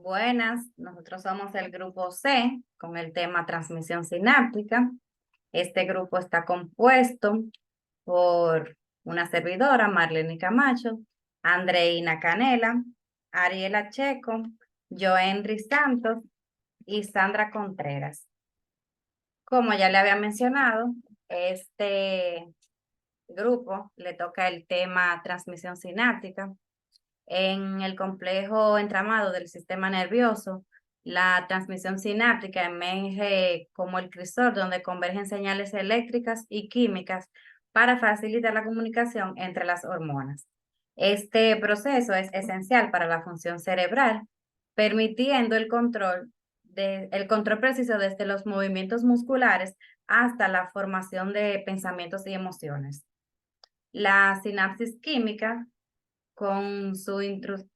Buenas, nosotros somos el grupo C con el tema transmisión sináptica. Este grupo está compuesto por una servidora, Marlene Camacho, Andreina Canela, Ariela Checo, Joendry Santos y Sandra Contreras. Como ya le había mencionado, este grupo le toca el tema transmisión sináptica. En el complejo entramado del sistema nervioso, la transmisión sináptica emerge como el crisol donde convergen señales eléctricas y químicas para facilitar la comunicación entre las hormonas. Este proceso es esencial para la función cerebral, permitiendo el control preciso desde los movimientos musculares hasta la formación de pensamientos y emociones. La sinapsis química con su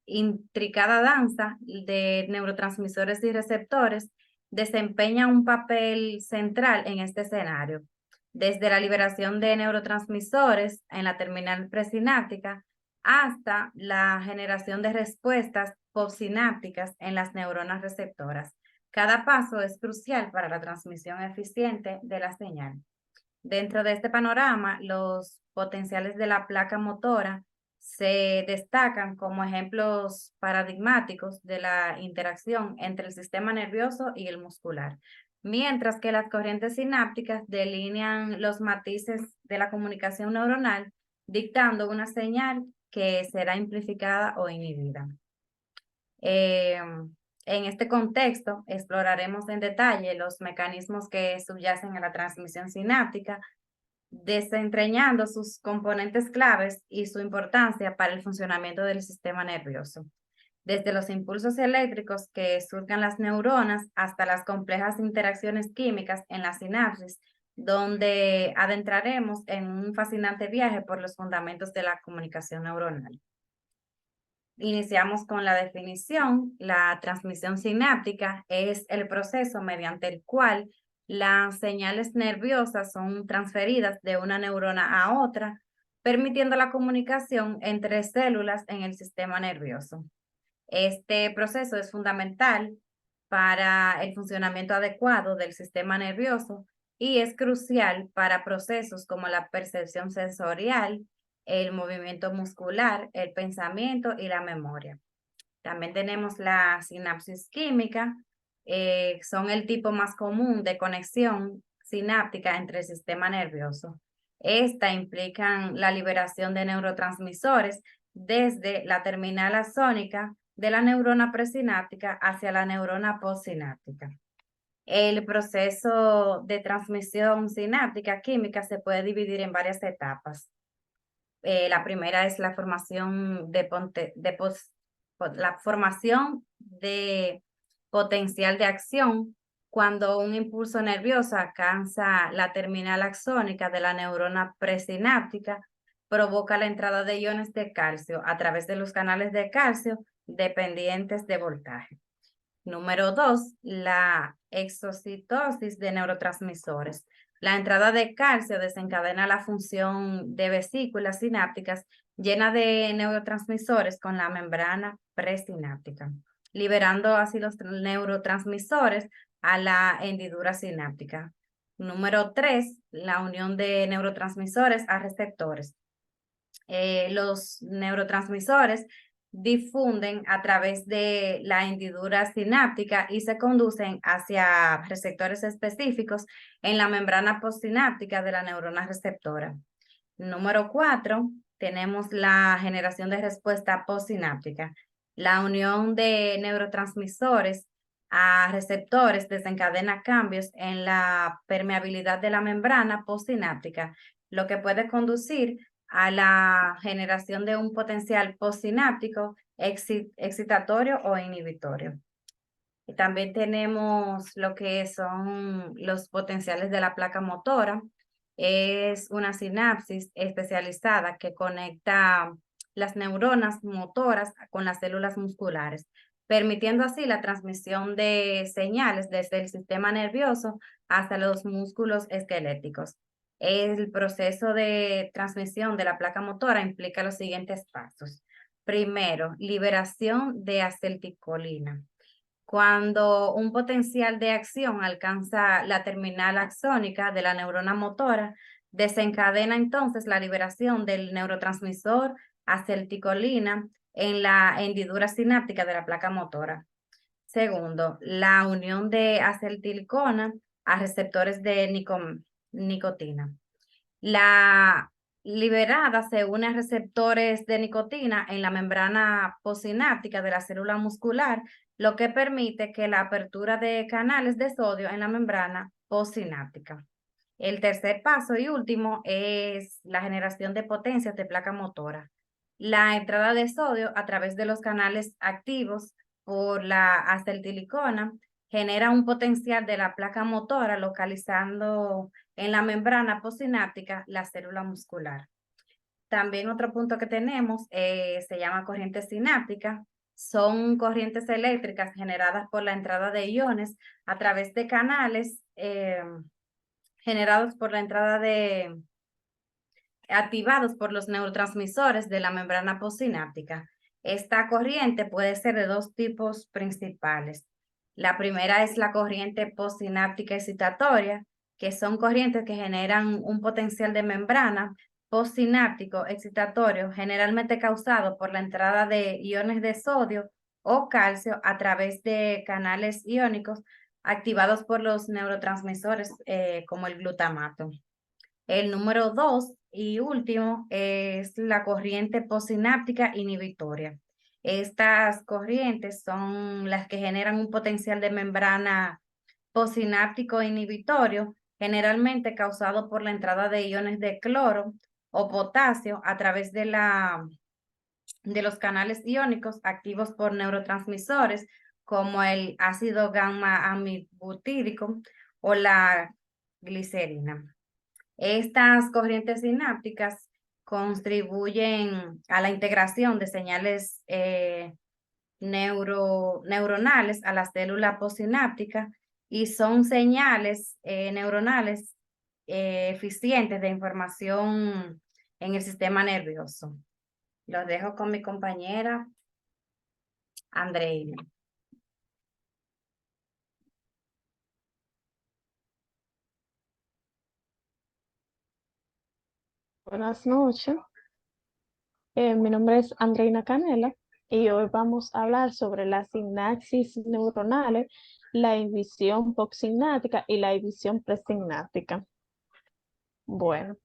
intricada danza de neurotransmisores y receptores, desempeña un papel central en este escenario, desde la liberación de neurotransmisores en la terminal presináptica hasta la generación de respuestas postsinápticas en las neuronas receptoras. Cada paso es crucial para la transmisión eficiente de la señal. Dentro de este panorama, los potenciales de la placa motora se destacan como ejemplos paradigmáticos de la interacción entre el sistema nervioso y el muscular, mientras que las corrientes sinápticas delinean los matices de la comunicación neuronal, dictando una señal que será amplificada o inhibida. En este contexto, exploraremos en detalle los mecanismos que subyacen a la transmisión sináptica, desentrañando sus componentes claves y su importancia para el funcionamiento del sistema nervioso. Desde los impulsos eléctricos que surcan las neuronas hasta las complejas interacciones químicas en la sinapsis, donde adentraremos en un fascinante viaje por los fundamentos de la comunicación neuronal. Iniciamos con la definición. La transmisión sináptica es el proceso mediante el cual las señales nerviosas son transferidas de una neurona a otra, permitiendo la comunicación entre células en el sistema nervioso. Este proceso es fundamental para el funcionamiento adecuado del sistema nervioso y es crucial para procesos como la percepción sensorial, el movimiento muscular, el pensamiento y la memoria. También tenemos la sinapsis química, son el tipo más común de conexión sináptica entre el sistema nervioso. Esta implican la liberación de neurotransmisores desde la terminal axónica de la neurona presináptica hacia la neurona postsináptica. El proceso de transmisión sináptica química se puede dividir en varias etapas. La primera es la formación la formación de potencial de acción cuando un impulso nervioso alcanza la terminal axónica de la neurona presináptica, provoca la entrada de iones de calcio a través de los canales de calcio dependientes de voltaje. Número 2, la exocitosis de neurotransmisores. La entrada de calcio desencadena la función de vesículas sinápticas llena de neurotransmisores con la membrana presináptica, liberando así los neurotransmisores a la hendidura sináptica. Número 3, la unión de neurotransmisores a receptores. Los neurotransmisores difunden a través de la hendidura sináptica y se conducen hacia receptores específicos en la membrana postsináptica de la neurona receptora. Número 4, tenemos la generación de respuesta postsináptica. La unión de neurotransmisores a receptores desencadena cambios en la permeabilidad de la membrana postsináptica, lo que puede conducir a la generación de un potencial postsináptico excitatorio o inhibitorio. Y también tenemos lo que son los potenciales de la placa motora. Es una sinapsis especializada que conecta las neuronas motoras con las células musculares, permitiendo así la transmisión de señales desde el sistema nervioso hasta los músculos esqueléticos. El proceso de transmisión de la placa motora implica los siguientes pasos. Primero, liberación de acetilcolina. Cuando un potencial de acción alcanza la terminal axónica de la neurona motora, desencadena entonces la liberación del neurotransmisor acetilcolina en la hendidura sináptica de la placa motora. Segundo, la unión de acetilcolina a receptores de nicotina. La liberada se une a receptores de nicotina en la membrana postsináptica de la célula muscular, lo que permite que la apertura de canales de sodio en la membrana postsináptica. El tercer paso y último es la generación de potencias de placa motora. La entrada de sodio a través de los canales activos por la acetilcolina genera un potencial de la placa motora localizando en la membrana postsináptica la célula muscular. También otro punto que tenemos se llama corriente sináptica. Son corrientes eléctricas generadas por la entrada de iones a través de canales generados por la entrada de activados por los neurotransmisores de la membrana postsináptica. Esta corriente puede ser de dos tipos principales. La primera es la corriente postsináptica excitatoria, que son corrientes que generan un potencial de membrana postsináptico excitatorio, generalmente causado por la entrada de iones de sodio o calcio a través de canales iónicos activados por los neurotransmisores como el glutamato. El número 2 y último es la corriente postsináptica inhibitoria. Estas corrientes son las que generan un potencial de membrana postsináptico inhibitorio, generalmente causado por la entrada de iones de cloro o potasio a través de los canales iónicos activos por neurotransmisores como el ácido gamma amibutírico o la glicerina. Estas corrientes sinápticas contribuyen a la integración de señales neuronales a la célula postsináptica y son señales neuronales eficientes de información en el sistema nervioso. Los dejo con mi compañera Andreina. Buenas noches, mi nombre es Andreina Canela y hoy vamos a hablar sobre las sinapsis neuronales, la inhibición postsináptica y la inhibición presináptica. Bueno,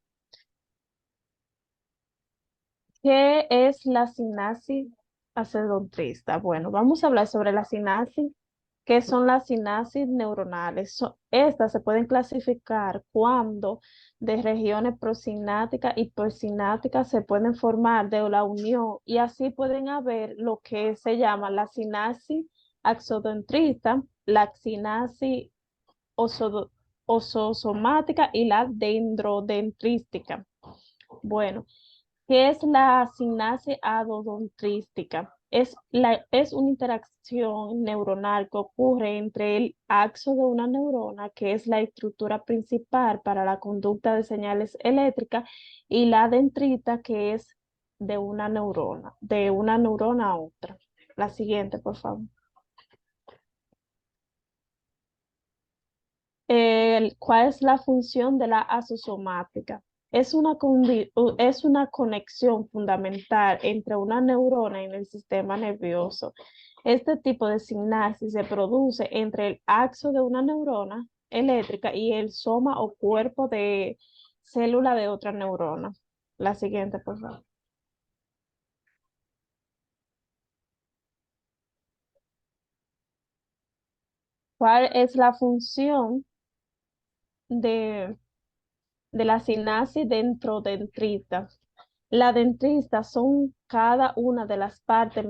¿qué es la sinapsis acedotrista? Bueno, vamos a hablar sobre la sinapsis. ¿Qué son las sinapsis neuronales? Estas se pueden clasificar cuando de regiones prosinápticas y postsinápticas se pueden formar de la unión y así pueden haber lo que se llama la sinapsis axodentrista, la sinapsis ososomática y la dendrodendrística. Bueno, ¿qué es la sinapsis adodontrística? Es una interacción neuronal que ocurre entre el axo de una neurona, que es la estructura principal para la conducta de señales eléctricas, y la dendrita, que es de una neurona a otra. La siguiente, por favor. ¿Cuál es la función de la asosomática? Es una conexión fundamental entre una neurona y el sistema nervioso. Este tipo de sinapsis se produce entre el axo de una neurona eléctrica y el soma o cuerpo de célula de otra neurona. La siguiente, por favor. ¿Cuál es la función de la sinapsis dendrodentrita? La dendrita son cada una de las partes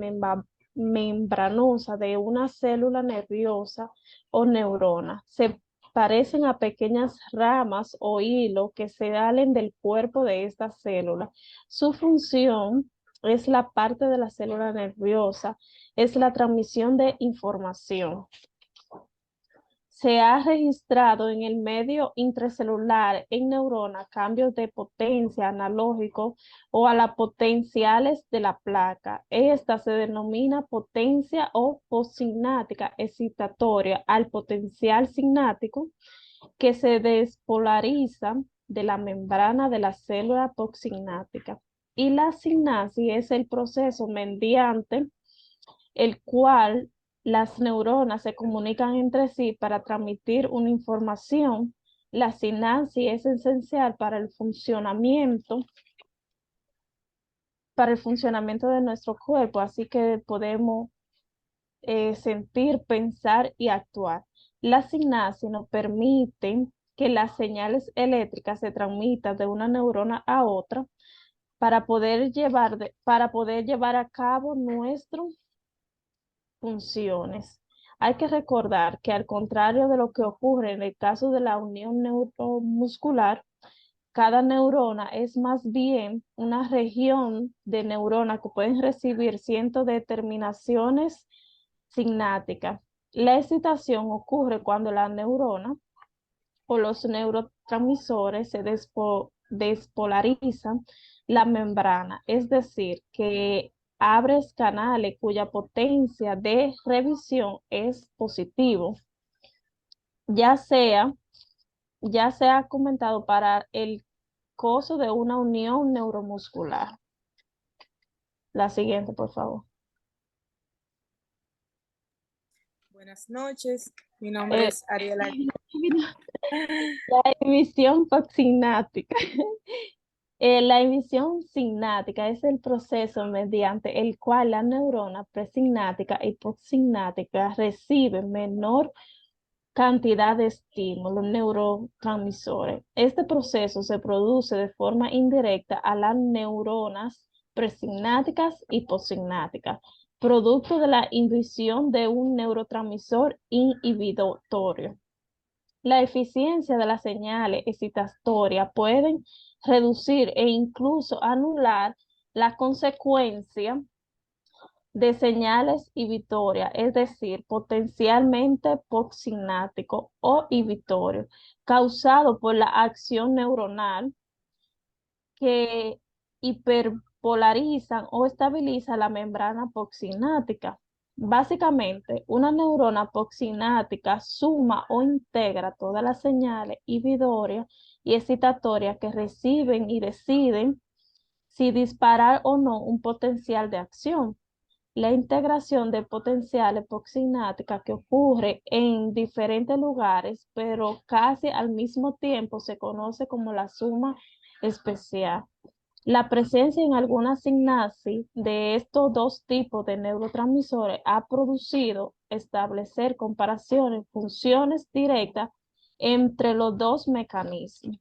membranosas de una célula nerviosa o neurona. Se parecen a pequeñas ramas o hilos que se salen del cuerpo de esta célula. Su función es la parte de la célula nerviosa, es la transmisión de información. se ha registrado en el medio intracelular en neuronas cambios de potencia analógico o a las potenciales de la placa. Esta se denomina potencia o postsináptica excitatoria al potencial sináptico que se despolariza de la membrana de la célula postsináptica. Y la sinapsis es el proceso mediante el cual las neuronas se comunican entre sí para transmitir una información. La sinapsis es esencial para el funcionamiento de nuestro cuerpo, así que podemos sentir, pensar y actuar. La sinapsis nos permite que las señales eléctricas se transmitan de una neurona a otra para poder llevar a cabo nuestros funciones. Hay que recordar que al contrario de lo que ocurre en el caso de la unión neuromuscular, cada neurona es más bien una región de neuronas que pueden recibir cientos de terminaciones sinápticas. La excitación ocurre cuando la neurona o los neurotransmisores se despolarizan la membrana, es decir, que abres canales cuya potencia de revisión es positivo, ya sea, ya se ha comentado para el coso de una unión neuromuscular. La siguiente, por favor. Buenas noches, mi nombre es Ariela. La emisión postsináptica. La emisión sináptica es el proceso mediante el cual la neurona presináptica y postsináptica reciben menor cantidad de estímulos neurotransmisores. Este proceso se produce de forma indirecta a las neuronas presinápticas y postsinápticas, producto de la inhibición de un neurotransmisor inhibitorio. La eficiencia de las señales excitatorias pueden reducir e incluso anular la consecuencia de señales inhibitorias, es decir, potencialmente postsináptico o inhibitorio, causado por la acción neuronal que hiperpolarizan o estabilizan la membrana postsináptica. Básicamente, una neurona postsináptica suma o integra todas las señales inhibitorias y excitatorias que reciben y deciden si disparar o no un potencial de acción. La integración de potenciales postsinápticas que ocurre en diferentes lugares, pero casi al mismo tiempo, se conoce como la suma especial. La presencia en alguna sinapsis de estos dos tipos de neurotransmisores ha producido establecer comparaciones, funciones directas entre los dos mecanismos.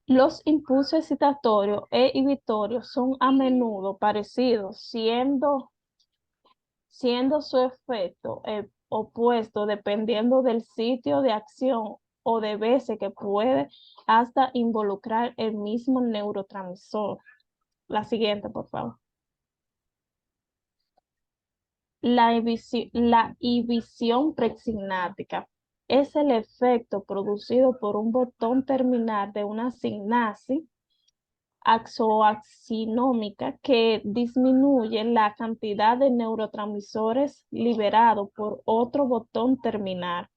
Los impulsos excitatorios e inhibitorios son a menudo parecidos, siendo su efecto opuesto dependiendo del sitio de acción o de veces que puede hasta involucrar el mismo neurotransmisor. La siguiente, por favor. La inhibición presináptica es el efecto producido por un botón terminal de una sinapsis axoaxinómica que disminuye la cantidad de neurotransmisores liberados por otro botón terminal.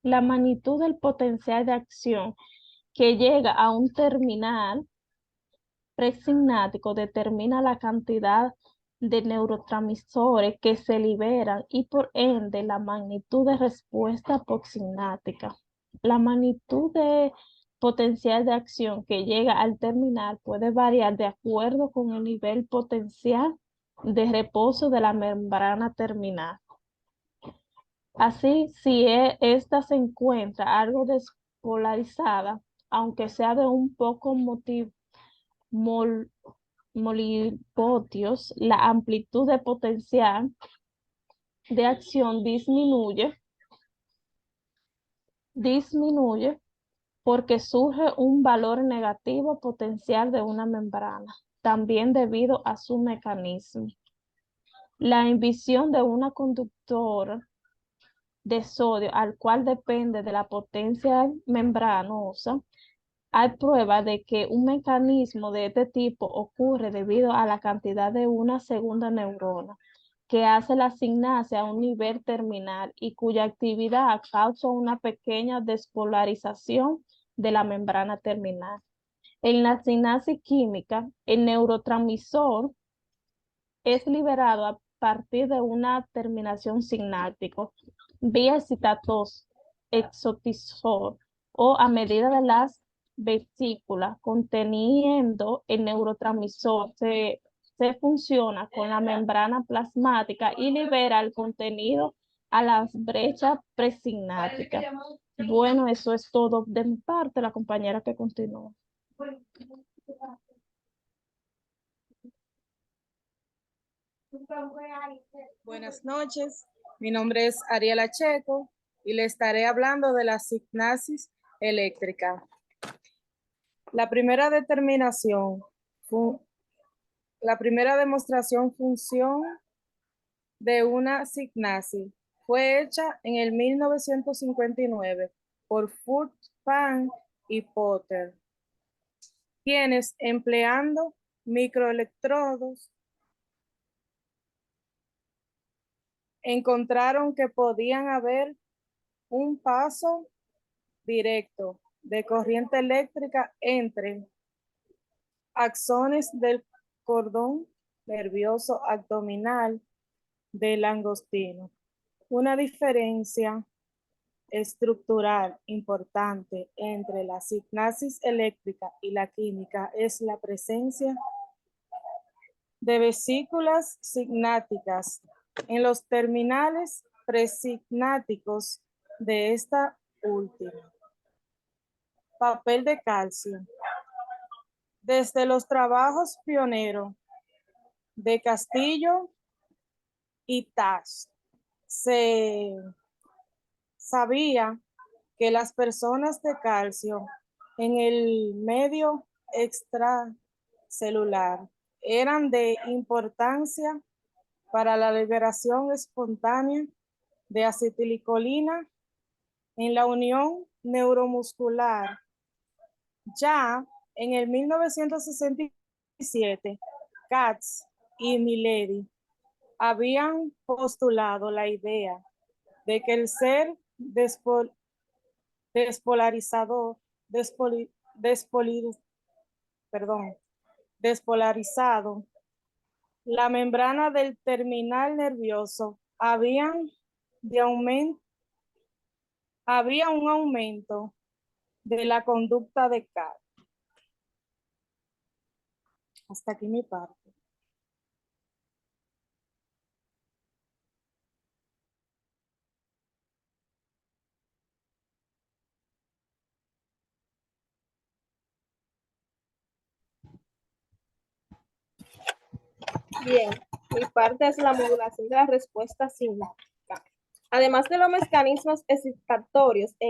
La magnitud del potencial de acción que llega a un terminal presináptico determina la cantidad de neurotransmisores que se liberan y por ende la magnitud de respuesta postsináptica. La magnitud de potencial de acción que llega al terminal puede variar de acuerdo con el nivel potencial de reposo de la membrana terminal. Así, si esta se encuentra algo despolarizada, aunque sea de un poco milivoltios, la amplitud de potencial de acción disminuye porque surge un valor negativo potencial de una membrana, también debido a su mecanismo. La inhibición de una conductora de sodio, al cual depende de la potencia membranosa, hay prueba de que un mecanismo de este tipo ocurre debido a la cantidad de una segunda neurona que hace la signasia a un nivel terminal y cuya actividad causa una pequeña despolarización de la membrana terminal. En la sinapsis química, el neurotransmisor es liberado a partir de una terminación sináptica vía exotisor o a medida de las vesículas conteniendo el neurotransmisor se funciona con la membrana plasmática y libera el contenido a las brechas presinápticas. Bueno, eso es todo de mi parte. La compañera que continúa. Buenas noches, mi nombre es Ariela Checo y le estaré hablando de la signasis eléctrica. La primera demostración función de una signasis fue hecha en el 1959 por Furt, Pan y Potter, quienes empleando microelectrodos encontraron que podían haber un paso directo de corriente eléctrica entre axones del cordón nervioso abdominal del langostino. Una diferencia estructural importante entre la signasis eléctrica y la química es la presencia de vesículas signáticas en los terminales presignáticos de esta última. Papel de calcio. Desde los trabajos pioneros de Castillo y Tasch, se sabía que las personas de calcio en el medio extracelular eran de importancia para la liberación espontánea de acetilcolina en la unión neuromuscular. Ya en el 1967, Katz y Miledi habían postulado la idea de que el ser despolarizado, la membrana del terminal nervioso, había un aumento de la conducta de Katz. Hasta aquí mi parte. Bien, mi parte es la modulación de la respuesta sináptica. Además de los mecanismos excitatorios e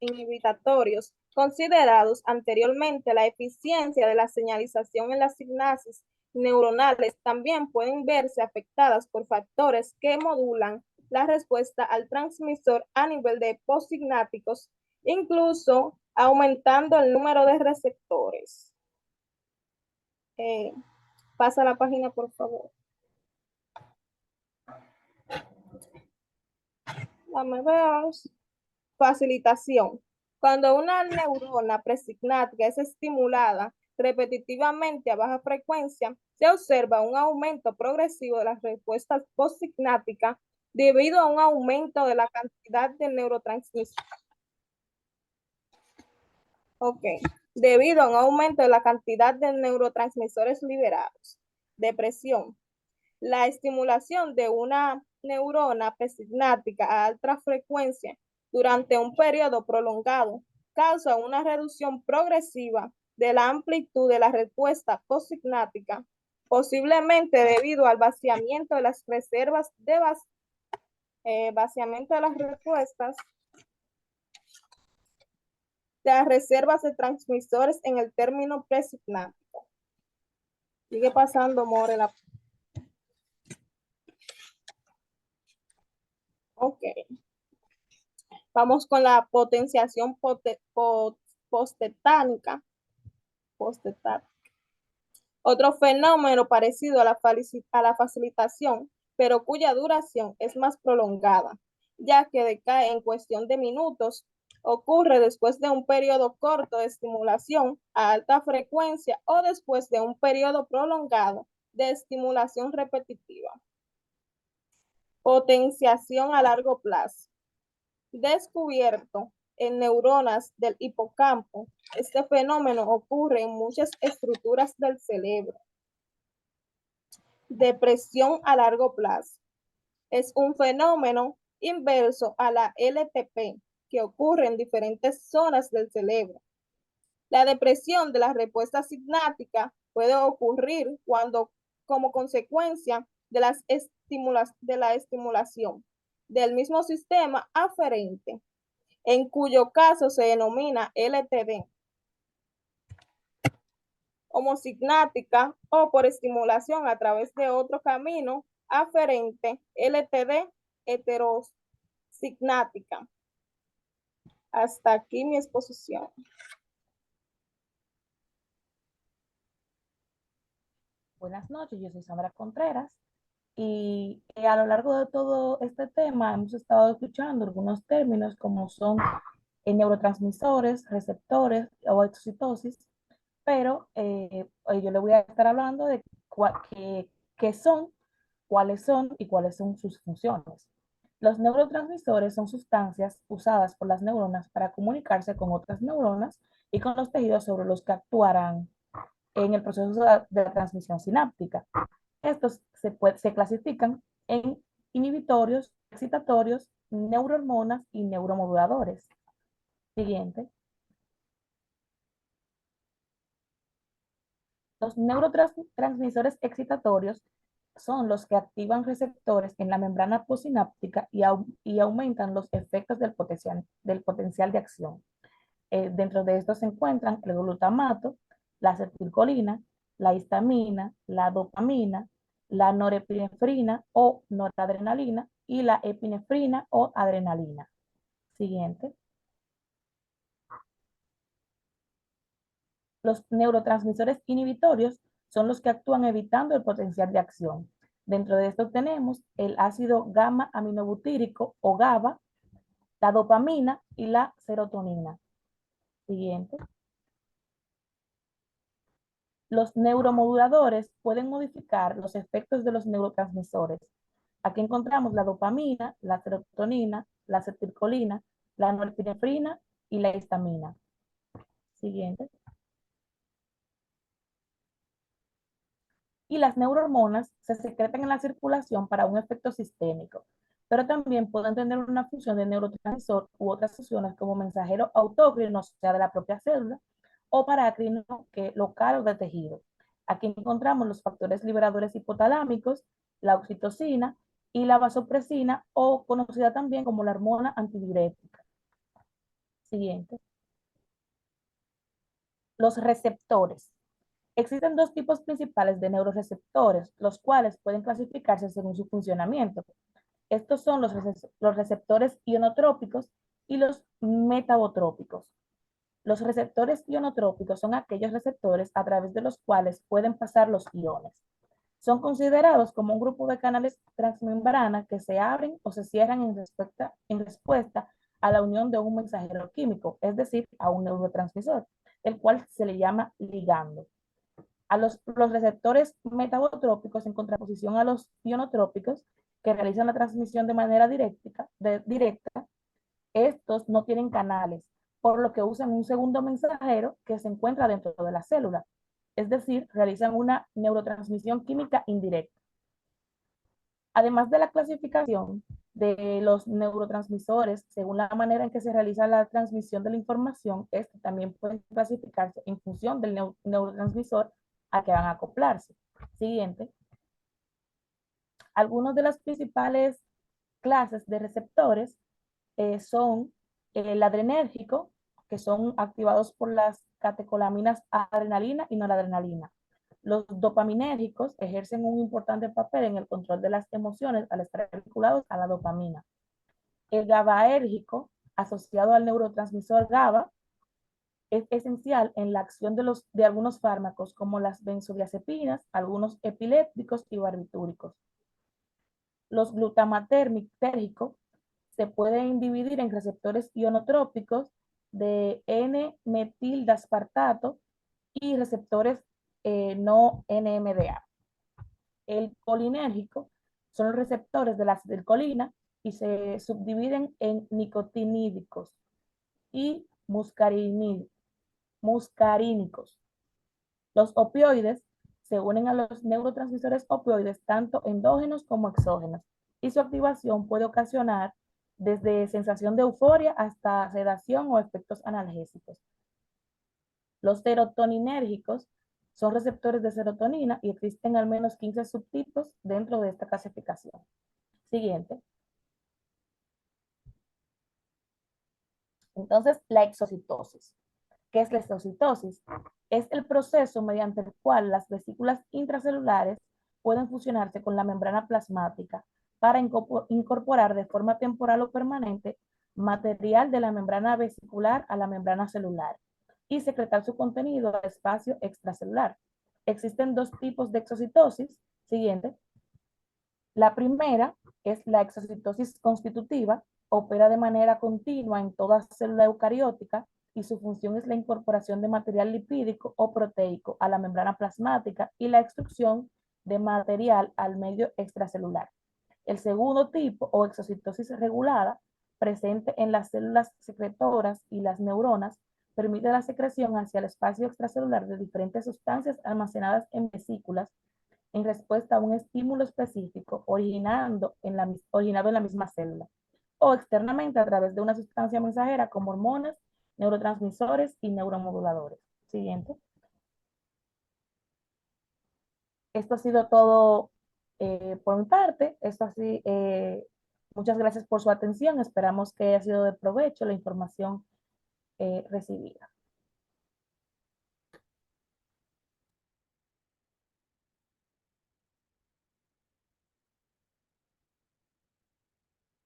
inhibitatorios considerados anteriormente, la eficiencia de la señalización en las sinapsis neuronales también pueden verse afectadas por factores que modulan la respuesta al transmisor a nivel de postsinápticos, incluso aumentando el número de receptores. Pasa la página, por favor. Dame ver. Facilitación. Cuando una neurona presignática es estimulada repetitivamente a baja frecuencia, se observa un aumento progresivo de las respuestas postsignáticas debido a un aumento de la cantidad de neurotransmisores. Debido a un aumento de la cantidad de neurotransmisores liberados. Depresión. La estimulación de una neurona presignática a alta frecuencia durante un periodo prolongado causa una reducción progresiva de la amplitud de la respuesta postsignática, posiblemente debido al vaciamiento de las reservas de vaciamiento de las respuestas de las reservas de transmisores en el término presignático. Sigue pasando, More, la... Ok. Vamos con la potenciación postetánica. Otro fenómeno parecido a la facilitación, pero cuya duración es más prolongada, ya que decae en cuestión de minutos, ocurre después de un periodo corto de estimulación a alta frecuencia o después de un periodo prolongado de estimulación repetitiva. Potenciación a largo plazo. Descubierto en neuronas del hipocampo, este fenómeno ocurre en muchas estructuras del cerebro. Depresión a largo plazo. Es un fenómeno inverso a la LTP que ocurre en diferentes zonas del cerebro. La depresión de la respuesta sináptica puede ocurrir cuando, como consecuencia de la estimulación del mismo sistema aferente, en cuyo caso se denomina LTD, homosignática o por estimulación a través de otro camino aferente, LTD heterosignática. Hasta aquí mi exposición. Buenas noches, yo soy Sandra Contreras y a lo largo de todo este tema hemos estado escuchando algunos términos como son neurotransmisores, receptores o excitosis, pero hoy yo le voy a estar hablando de qué son, cuáles son y cuáles son sus funciones. Los neurotransmisores son sustancias usadas por las neuronas para comunicarse con otras neuronas y con los tejidos sobre los que actuarán en el proceso de la transmisión sináptica. Estos se clasifican en inhibitorios, excitatorios, neurohormonas y neuromoduladores. Siguiente. Los neurotransmisores excitatorios son los que activan receptores en la membrana postsináptica y aumentan los efectos del potencial de acción. Dentro de estos se encuentran el glutamato, la acetilcolina, la histamina, la dopamina, la norepinefrina o noradrenalina y la epinefrina o adrenalina. Siguiente. Los neurotransmisores inhibitorios son los que actúan evitando el potencial de acción. Dentro de esto tenemos el ácido gamma aminobutírico o GABA, la dopamina y la serotonina. Siguiente. Los neuromoduladores pueden modificar los efectos de los neurotransmisores. Aquí encontramos la dopamina, la serotonina, la acetilcolina, la norepinefrina y la histamina. Siguiente. Y las neurohormonas se secretan en la circulación para un efecto sistémico, pero también pueden tener una función de neurotransmisor u otras funciones como mensajero autócrino, o sea, de la propia célula, o parácrino, que local o de tejido. Aquí encontramos los factores liberadores hipotalámicos, la oxitocina y la vasopresina, o conocida también como la hormona antidiurética. Siguiente. Los receptores. Existen dos tipos principales de neuroreceptores, los cuales pueden clasificarse según su funcionamiento. Estos son los receptores ionotrópicos y los metabotrópicos. Los receptores ionotrópicos son aquellos receptores a través de los cuales pueden pasar los iones. Son considerados como un grupo de canales transmembrana que se abren o se cierran en respuesta a la unión de un mensajero químico, es decir, a un neurotransmisor, el cual se le llama ligando. A los receptores metabotrópicos en contraposición a los ionotrópicos que realizan la transmisión de manera directa, estos no tienen canales, por lo que usan un segundo mensajero que se encuentra dentro de la célula, es decir, realizan una neurotransmisión química indirecta. Además de la clasificación de los neurotransmisores, según la manera en que se realiza la transmisión de la información, estos también pueden clasificarse en función del neurotransmisor a que van a acoplarse. Siguiente. Algunas de las principales clases de receptores son el adrenérgico, que son activados por las catecolaminas adrenalina y noradrenalina. Los dopaminérgicos ejercen un importante papel en el control de las emociones al estar vinculados a la dopamina. El GABAérgico asociado al neurotransmisor GABA, es esencial en la acción de algunos fármacos como las benzodiazepinas, algunos epilépticos y barbitúricos. Los glutamatérgicos se pueden dividir en receptores ionotrópicos de N-metildasparato y receptores no NMDA. El colinérgico son los receptores de la acetilcolina y se subdividen en nicotinídicos y muscarínicos. Los opioides se unen a los neurotransmisores opioides tanto endógenos como exógenos y su activación puede ocasionar desde sensación de euforia hasta sedación o efectos analgésicos. Los serotoninérgicos son receptores de serotonina y existen al menos 15 subtipos dentro de esta clasificación. Siguiente. Entonces, la exocitosis. ¿Qué es la exocitosis? Es el proceso mediante el cual las vesículas intracelulares pueden fusionarse con la membrana plasmática para incorporar de forma temporal o permanente material de la membrana vesicular a la membrana celular y secretar su contenido al espacio extracelular. Existen dos tipos de exocitosis. Siguiente. La primera es la exocitosis constitutiva, opera de manera continua en toda célula eucariótica y su función es la incorporación de material lipídico o proteico a la membrana plasmática y la extrusión de material al medio extracelular. El segundo tipo, o exocitosis regulada, presente en las células secretoras y las neuronas, permite la secreción hacia el espacio extracelular de diferentes sustancias almacenadas en vesículas en respuesta a un estímulo específico originado en la misma célula, o externamente a través de una sustancia mensajera como hormonas, neurotransmisores y neuromoduladores. Siguiente. Esto ha sido todo por mi parte. Muchas gracias por su atención. Esperamos que haya sido de provecho la información recibida.